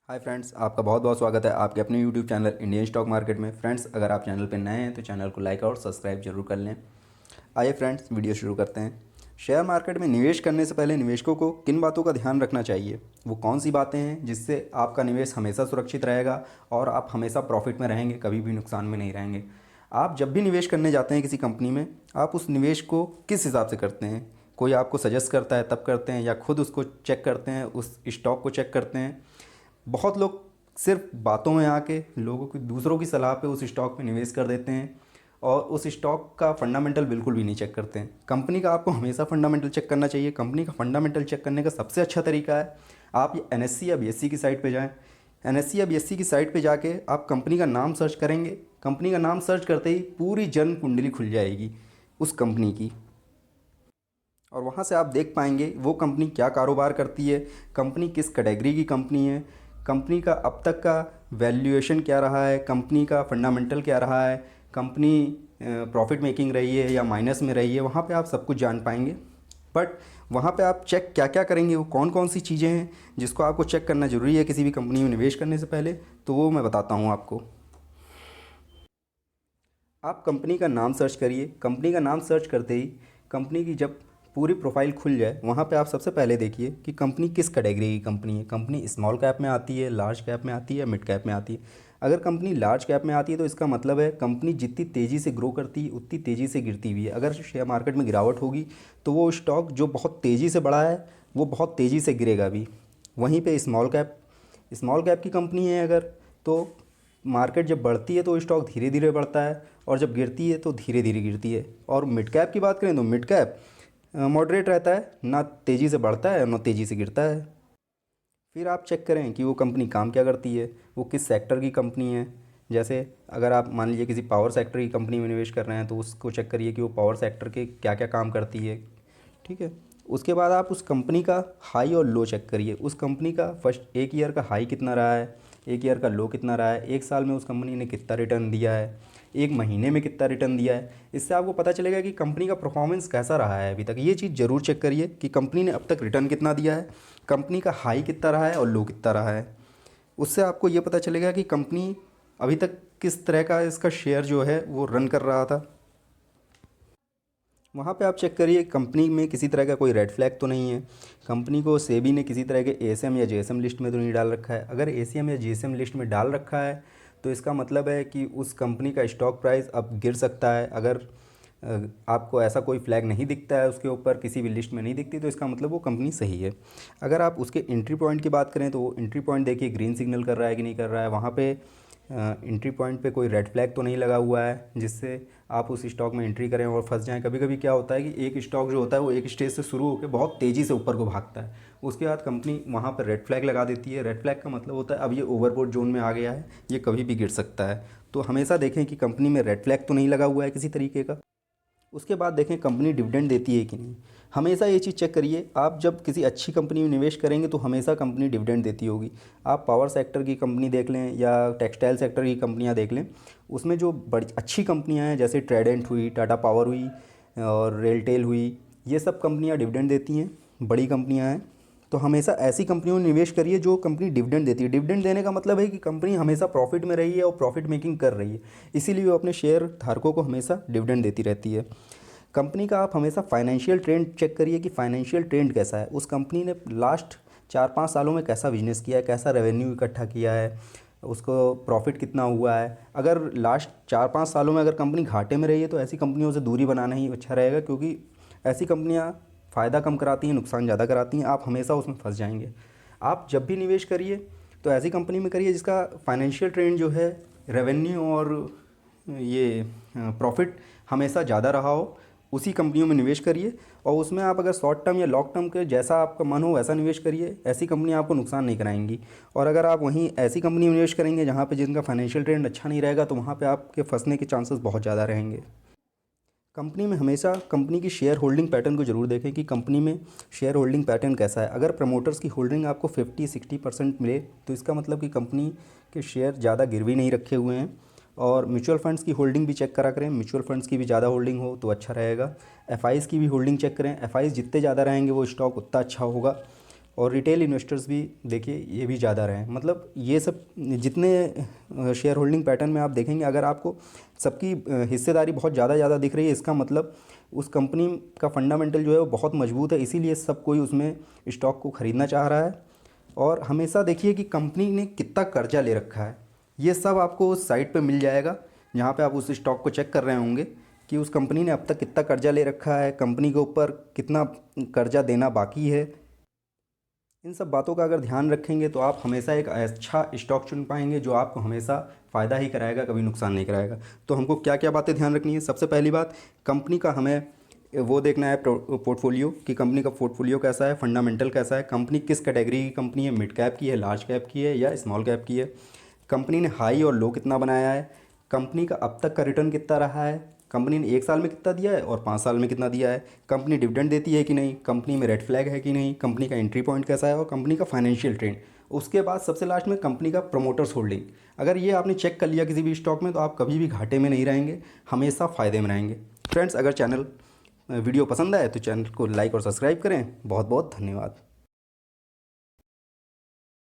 Hi friends, आपका बहुत बहुत स्वागत है आपके अपने YouTube channel Indian stock market में। फ्रेंड्स, अगर आप चैनल पर नए हैं तो चैनल को लाइक और सब्सक्राइब जरूर कर लें। आइए फ्रेंड्स, वीडियो शुरू करते हैं। शेयर मार्केट में निवेश करने से पहले निवेशकों को किन बातों का ध्यान रखना चाहिए, वो कौन सी बातें हैं जिससे आपका निवेश हमेशा सुरक्षित रहेगा और आप हमेशा प्रॉफिट में रहेंगे, कभी भी नुकसान में नहीं रहेंगे। आप जब भी निवेश करने जाते हैं किसी कंपनी में, आप उस निवेश को किस हिसाब से करते हैं? कोई आपको सजेस्ट करता है तब करते हैं, या खुद उसको चेक करते हैं, उस स्टॉक को चेक करते हैं? बहुत लोग सिर्फ बातों में आके लोगों की दूसरों की सलाह पे उस स्टॉक में निवेश कर देते हैं और उस स्टॉक का फंडामेंटल बिल्कुल भी नहीं चेक करते हैं। कंपनी का आपको हमेशा फंडामेंटल चेक करना चाहिए। कंपनी का फंडामेंटल चेक करने का सबसे अच्छा तरीका है, आप ये एनएससी या बीएससी की साइट पे जाएं। एनएससी या बीएससी की साइट पे जाके आप कंपनी का नाम सर्च करेंगे। कंपनी का नाम सर्च करते ही पूरी जन्म कुंडली खुल जाएगी उस कंपनी की, और वहाँ से आप देख पाएंगे वो कंपनी क्या कारोबार करती है, कंपनी किस कैटेगरी की कंपनी है, कंपनी का अब तक का वैल्यूएशन क्या रहा है, कंपनी का फंडामेंटल क्या रहा है, कंपनी प्रॉफिट मेकिंग रही है या माइनस में रही है। वहाँ पे आप सब कुछ जान पाएंगे। बट वहाँ पे आप चेक क्या क्या करेंगे, वो कौन कौन सी चीज़ें हैं जिसको आपको चेक करना ज़रूरी है किसी भी कंपनी में निवेश करने से पहले, तो वो मैं बताता हूँ आपको। आप कंपनी का नाम सर्च करिए। कंपनी का नाम सर्च करते ही कंपनी की जब पूरी प्रोफाइल खुल जाए, वहाँ पे आप सबसे पहले देखिए कि कंपनी किस कैटेगरी की कंपनी है। कंपनी स्मॉल कैप में आती है, लार्ज कैप में आती है, मिड कैप में आती है। अगर कंपनी लार्ज कैप में आती है तो इसका मतलब है कंपनी जितनी तेज़ी से ग्रो करती है उतनी तेज़ी से गिरती भी है। अगर शेयर मार्केट में गिरावट होगी तो वो स्टॉक जो बहुत तेज़ी से बढ़ा है वो बहुत तेज़ी से गिरेगा भी। वहीं पे स्मॉल कैप की कंपनी है अगर, तो मार्केट जब बढ़ती है तो स्टॉक धीरे धीरे बढ़ता है और जब गिरती है तो धीरे धीरे गिरती है। और मिड कैप की बात करें तो मिड कैप मॉडरेट रहता है, ना तेज़ी से बढ़ता है ना तेज़ी से गिरता है। फिर आप चेक करें कि वो कंपनी काम क्या करती है, वो किस सेक्टर की कंपनी है। जैसे अगर आप मान लीजिए किसी पावर सेक्टर की कंपनी में निवेश कर रहे हैं तो उसको चेक करिए कि वो पावर सेक्टर के क्या क्या काम करती है। ठीक है। उसके बाद आप उस कंपनी का हाई और लो चेक करिए। उस कंपनी का फर्स्ट एक ईयर का हाई कितना रहा है, एक ईयर का लो कितना रहा है, एक साल में उस कंपनी ने कितना रिटर्न दिया है, एक महीने में कितना रिटर्न दिया है। इससे आपको पता चलेगा कि कंपनी का परफॉर्मेंस कैसा रहा है अभी तक। ये चीज़ ज़रूर चेक करिए कि कंपनी ने अब तक रिटर्न कितना दिया है, कंपनी का हाई कितना रहा है और लो कितना रहा है। उससे आपको ये पता चलेगा कि कंपनी अभी तक किस तरह का इसका शेयर जो है वो रन कर रहा था। वहाँ पे आप चेक करिए कंपनी में किसी तरह का कोई रेड फ्लैग तो नहीं है, कंपनी को सेबी ने किसी तरह के एएसएम या जेएसएम लिस्ट में तो नहीं डाल रखा है। अगर एसीएम या जेएसएम लिस्ट में डाल रखा है तो इसका मतलब है कि उस कंपनी का स्टॉक प्राइस अब गिर सकता है। अगर आपको ऐसा कोई फ्लैग नहीं दिखता है उसके ऊपर, किसी भी लिस्ट में नहीं दिखती, तो इसका मतलब वो कंपनी सही है। अगर आप उसके एंट्री पॉइंट की बात करें तो वो एंट्री पॉइंट देखिए ग्रीन सिग्नल कर रहा है कि नहीं कर रहा है। वहाँ पे एंट्री पॉइंट पे कोई रेड फ्लैग तो नहीं लगा हुआ है जिससे आप उस स्टॉक में एंट्री करें और फंस जाएं। कभी कभी क्या होता है कि एक स्टॉक जो होता है वो एक स्टेज से शुरू होकर बहुत तेज़ी से ऊपर को भागता है, उसके बाद कंपनी वहाँ पर रेड फ्लैग लगा देती है। रेड फ्लैग का मतलब होता है अब ये ओवरबोट जोन में आ गया है, ये कभी भी गिर सकता है। तो हमेशा देखें कि कंपनी में रेड फ्लैग तो नहीं लगा हुआ है किसी तरीके का। उसके बाद देखें कंपनी डिविडेंड देती है कि नहीं। हमेशा ये चीज़ चेक करिए, आप जब किसी अच्छी कंपनी में निवेश करेंगे तो हमेशा कंपनी डिविडेंड देती होगी। आप पावर सेक्टर की कंपनी देख लें या टेक्सटाइल सेक्टर की कंपनियां देख लें, उसमें जो बड़ी अच्छी कंपनियां हैं जैसे ट्राइडेंट हुई, टाटा पावर हुई और रेलटेल हुई, ये सब कंपनियां डिविडेंड देती हैं, बड़ी कंपनियां हैं। तो हमेशा ऐसी कंपनियों में निवेश करिए जो कंपनी डिविडेंड देती है। डिविडेंड देने का मतलब है कि कंपनी हमेशा प्रॉफिट में रही है और प्रॉफिट मेकिंग कर रही है, इसीलिए वो अपने शेयर धारकों को हमेशा डिविडेंड देती रहती है। कंपनी का आप हमेशा फाइनेंशियल ट्रेंड चेक करिए कि फाइनेंशियल ट्रेंड कैसा है, उस कंपनी ने लास्ट 4-5 सालों में कैसा बिजनेस किया है, कैसा रेवेन्यू इकट्ठा किया है, उसको प्रॉफिट कितना हुआ है। अगर लास्ट 4-5 सालों में अगर कंपनी घाटे में रही है तो ऐसी कंपनियों से दूरी बनाना ही अच्छा रहेगा, क्योंकि ऐसी कंपनियां फ़ायदा कम कराती हैं, नुकसान ज़्यादा कराती हैं, आप हमेशा उसमें फंस जाएंगे। आप जब भी निवेश करिए तो ऐसी कंपनी में करिए जिसका फाइनेंशियल ट्रेंड जो है, रेवेन्यू और ये प्रॉफिट हमेशा ज़्यादा रहा हो, उसी कंपनियों में निवेश करिए। और उसमें आप अगर शॉर्ट टर्म या लॉन्ग टर्म के जैसा आपका मन हो वैसा निवेश करिए। ऐसी कंपनी आपको नुकसान नहीं कराएंगी। और अगर आप वहीं ऐसी कंपनी में निवेश करेंगे जहाँ पे जिनका फाइनेंशियल ट्रेंड अच्छा नहीं रहेगा तो वहाँ पे आपके फंसने के चांसेस बहुत ज़्यादा रहेंगे। कंपनी में हमेशा कंपनी की शेयर होल्डिंग पैटर्न को ज़रूर देखें कि कंपनी में शेयर होल्डिंग पैटर्न कैसा है। अगर प्रमोटर्स की होल्डिंग आपको 50-60% मिले तो इसका मतलब कि कंपनी के शेयर ज़्यादा गिरवी नहीं रखे हुए हैं। और म्यूचुअल फंड्स की होल्डिंग भी चेक करा करें, म्यूचुअल फंड्स की भी ज़्यादा होल्डिंग हो तो अच्छा रहेगा। एफआईज़ की भी होल्डिंग चेक करें, एफआईज़ जितने ज़्यादा रहेंगे वो स्टॉक उतना अच्छा होगा। और रिटेल इन्वेस्टर्स भी देखिए ये भी ज़्यादा रहे। मतलब ये सब जितने शेयर होल्डिंग पैटर्न में आप देखेंगे, अगर आपको सबकी हिस्सेदारी बहुत ज़्यादा दिख रही है, इसका मतलब उस कंपनी का फंडामेंटल जो है वो बहुत मजबूत है, इसीलिए सब कोई उसमें स्टॉक को ख़रीदना चाह रहा है। और हमेशा देखिए कि कंपनी ने कितना कर्जा ले रखा है, ये सब आपको उस साइट पे मिल जाएगा जहाँ पे आप उस स्टॉक को चेक कर रहे होंगे कि उस कंपनी ने अब तक कितना कर्जा ले रखा है, कंपनी के ऊपर कितना कर्जा देना बाकी है। इन सब बातों का अगर ध्यान रखेंगे तो आप हमेशा एक अच्छा स्टॉक चुन पाएंगे जो आपको हमेशा फ़ायदा ही कराएगा, कभी नुकसान नहीं कराएगा। तो हमको क्या क्या बातें ध्यान रखनी है? सबसे पहली बात, कंपनी का हमें वो देखना है पोर्टफोलियो कि कंपनी का पोर्टफोलियो कैसा है, फंडामेंटल कैसा है, कंपनी किस कैटेगरी की कंपनी है, मिड कैप की है, लार्ज कैप की है या स्मॉल कैप की है, कंपनी ने हाई और लो कितना बनाया है, कंपनी का अब तक का रिटर्न कितना रहा है, कंपनी ने 1 साल में कितना दिया है और 5 साल में कितना दिया है, कंपनी डिविडेंड देती है कि नहीं, कंपनी में रेड फ्लैग है कि नहीं, कंपनी का एंट्री पॉइंट कैसा है और कंपनी का फाइनेंशियल ट्रेंड। उसके बाद सबसे लास्ट में कंपनी का प्रमोटर्स होल्डिंग। अगर ये आपने चेक कर लिया किसी भी स्टॉक में तो आप कभी भी घाटे में नहीं रहेंगे, हमेशा फ़ायदे में रहेंगे। फ्रेंड्स, अगर वीडियो पसंद आए तो चैनल को लाइक और सब्सक्राइब करें। बहुत बहुत धन्यवाद।